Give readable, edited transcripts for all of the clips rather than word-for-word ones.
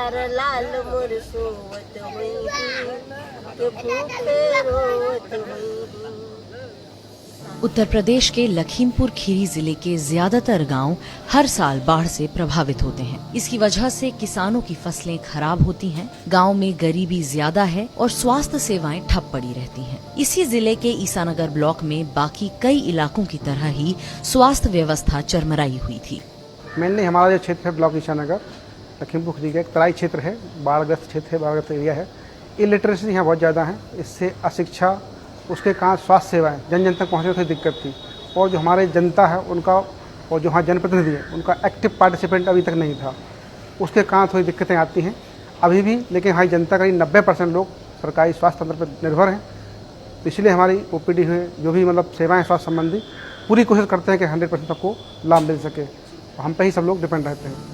प्यार लाल मोर सोवत हुई के भूखे रोवत हुई। उत्तर प्रदेश के लखीमपुर खीरी जिले के ज्यादातर गांव हर साल बाढ़ से प्रभावित होते हैं। इसकी वजह से किसानों की फसलें खराब होती हैं, गांव में गरीबी ज्यादा है और स्वास्थ्य सेवाएं ठप पड़ी रहती हैं। इसी जिले के ईसानगर ब्लॉक में बाकी कई इलाकों की तरह ही स्वास्थ्य व्यवस्था चरमराई हुई थी। मेनली हमारा जो क्षेत्र है ब्लॉक ईसानगर लखीमपुर खीरी का एक तराई क्षेत्र है, बाढ़ग्रस्त क्षेत्र है, बाढ़ग्रस्त एरिया है। इलिटरेसी यहाँ बहुत ज़्यादा है, इससे अशिक्षा, उसके कारण स्वास्थ्य सेवाएं जन जन तक पहुँचने में थोड़ी दिक्कत थी। और जो हमारी जनता है उनका और जो हाँ जनप्रतिनिधि है उनका एक्टिव पार्टिसिपेंट अभी तक नहीं था, उसके कारण थोड़ी दिक्कतें आती हैं अभी भी। लेकिन हमारी जनता का 90% लोग सरकारी स्वास्थ्य तंत्र पर निर्भर हैं, तो इसलिए हमारी OPD है जो भी मतलब सेवाएँ स्वास्थ्य संबंधी पूरी कोशिश करते हैं कि 100% सबको लाभ मिल सके। हम पे ही सब लोग डिपेंड रहते हैं।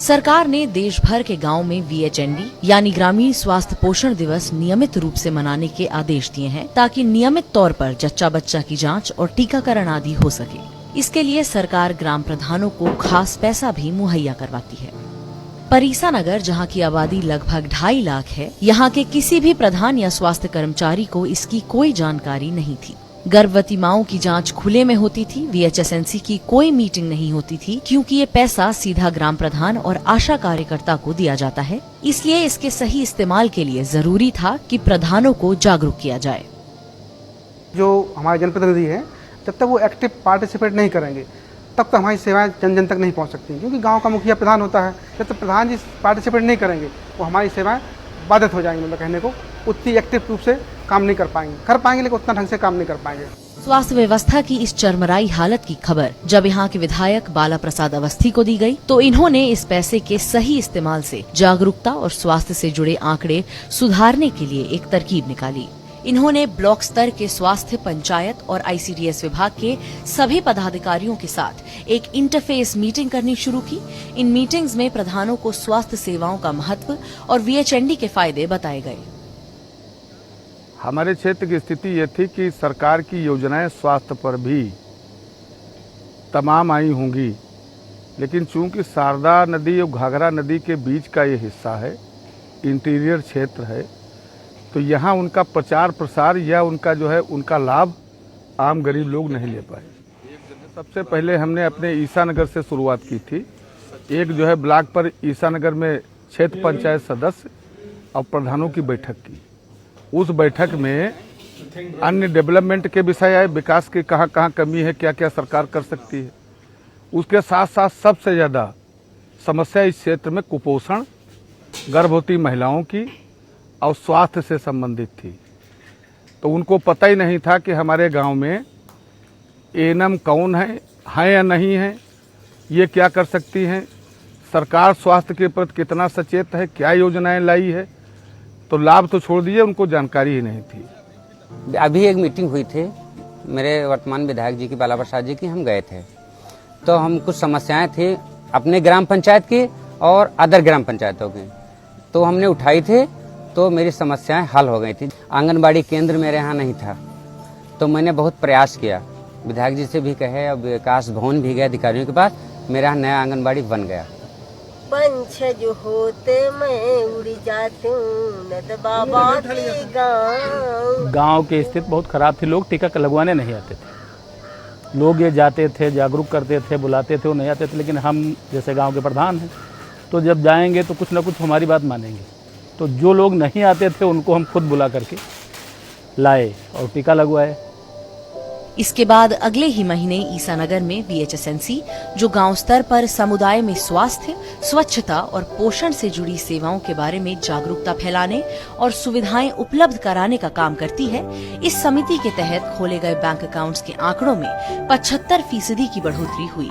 सरकार ने देश भर के गांव में VHND यानी ग्रामीण स्वास्थ्य पोषण दिवस नियमित रूप से मनाने के आदेश दिए हैं, ताकि नियमित तौर पर जच्चा बच्चा की जांच और टीकाकरण आदि हो सके। इसके लिए सरकार ग्राम प्रधानों को खास पैसा भी मुहैया करवाती है। पर ईसानगर, जहाँ की आबादी लगभग 2.5 लाख है, यहाँ के किसी भी प्रधान या स्वास्थ्य कर्मचारी को इसकी कोई जानकारी नहीं थी। गर्भवती माओं की जांच खुले में होती थी, VHSNC की कोई मीटिंग नहीं होती थी, क्योंकि ये पैसा सीधा ग्राम प्रधान और आशा कार्यकर्ता को दिया जाता है। इसलिए इसके सही इस्तेमाल के लिए जरूरी था कि प्रधानों को जागरूक किया जाए। जो हमारे जनप्रतिनिधि हैं जब तक वो एक्टिव पार्टिसिपेट नहीं करेंगे तब तक हमारी सेवाएं जन जन तक नहीं पहुंच सकती, क्योंकि गांव का मुखिया प्रधान होता है। जब तक प्रधान जी पार्टिसिपेट नहीं करेंगे वो हमारी सेवाएं बाधित हो जाएंगी। मतलब कहने को उतनी एक्टिव रूप से काम नहीं कर पाएंगे लेकिन उतना ढंग से काम नहीं कर पाएंगे। स्वास्थ्य व्यवस्था की इस चरमराई हालत की खबर जब यहाँ के विधायक बाला प्रसाद अवस्थी को दी गई, तो इन्होंने इस पैसे के सही इस्तेमाल से जागरूकता और स्वास्थ्य से जुड़े आंकड़े सुधारने के लिए एक तरकीब निकाली। इन्होंने ब्लॉक स्तर के स्वास्थ्य, पंचायत और ICDS विभाग के सभी पदाधिकारियों के साथ एक इंटरफेस मीटिंग करनी शुरू की। इन मीटिंग्स में प्रधानों को स्वास्थ्य सेवाओं का महत्व और VHND के फायदे बताए गए। हमारे क्षेत्र की स्थिति ये थी कि सरकार की योजनाएं स्वास्थ्य पर भी तमाम आई होंगी, लेकिन चूंकि शारदा नदी और घाघरा नदी के बीच का ये हिस्सा है, इंटीरियर क्षेत्र है, तो यहाँ उनका प्रचार प्रसार या उनका जो है उनका लाभ आम गरीब लोग नहीं ले पाए। सबसे पहले हमने अपने ईसानगर से शुरुआत की थी। एक जो है ब्लॉक पर ईसानगर में क्षेत्र पंचायत सदस्य और प्रधानों की बैठक की। उस बैठक में अन्य डेवलपमेंट के विषय आए, विकास की कहाँ कहाँ कमी है, क्या क्या सरकार कर सकती है। उसके साथ साथ सबसे ज़्यादा समस्या इस क्षेत्र में कुपोषण, गर्भवती महिलाओं की और स्वास्थ्य से संबंधित थी। तो उनको पता ही नहीं था कि हमारे गांव में ANM कौन है या नहीं है, ये क्या कर सकती हैं, सरकार स्वास्थ्य के प्रति कितना सचेत है, क्या योजनाएं लाई है। तो लाभ तो छोड़ दीजिए, उनको जानकारी ही नहीं थी। अभी एक मीटिंग हुई थी मेरे वर्तमान विधायक जी की, बाला प्रसाद जी की, हम गए थे। तो हम कुछ समस्याएं थी अपने ग्राम पंचायत की और अदर ग्राम पंचायतों की, तो हमने उठाई थी, तो मेरी समस्याएं हल हो गई थी। आंगनबाड़ी केंद्र मेरे यहाँ नहीं था, तो मैंने बहुत प्रयास किया, विधायक जी से भी कहे और विकास भवन भी गए अधिकारियों के पास, मेरा यहाँ नया आंगनबाड़ी बन गया। पंछ जो होते मैं उड़ जाती हूँ नद बाबा के गाँव। गांव की स्थिति बहुत खराब थी, लोग टीका लगवाने नहीं आते थे। लोग ये जाते थे, जागरूक करते थे, बुलाते थे, वो नहीं आते थे। लेकिन हम जैसे गांव के प्रधान हैं, तो जब जाएंगे तो कुछ ना कुछ हमारी बात मानेंगे। तो जो लोग नहीं आते थे उनको हम खुद बुला करके लाए और टीका लगवाए। इसके बाद अगले ही महीने ईसानगर में VHSNC, जो गांव स्तर पर समुदाय में स्वास्थ्य, स्वच्छता और पोषण से जुड़ी सेवाओं के बारे में जागरूकता फैलाने और सुविधाएं उपलब्ध कराने का काम करती है, इस समिति के तहत खोले गए बैंक अकाउंट्स के आंकड़ों में 75% की बढ़ोतरी हुई।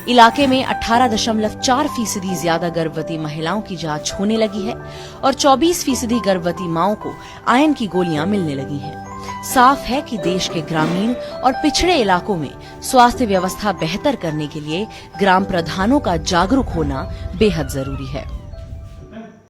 इलाके में 18.4% ज्यादा गर्भवती महिलाओं की जांच होने लगी है और 24% गर्भवती माओं को आयरन की गोलियां मिलने लगी हैं। साफ है कि देश के ग्रामीण और पिछड़े इलाकों में स्वास्थ्य व्यवस्था बेहतर करने के लिए ग्राम प्रधानों का जागरूक होना बेहद जरूरी है।